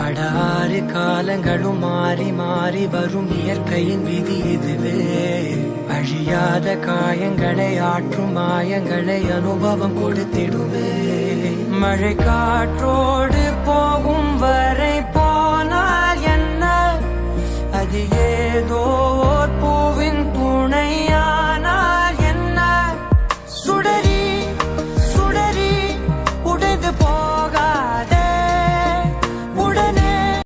அடாறு காலங்களும் மாறி மாறி வரும் இயற்கையின் விதி இதுவே. அழியாத காயங்களை ஆற்றும் மாயங்களை அனுபவம் கொடுத்திடுவே. மழை காற்றோடு போகும் வரை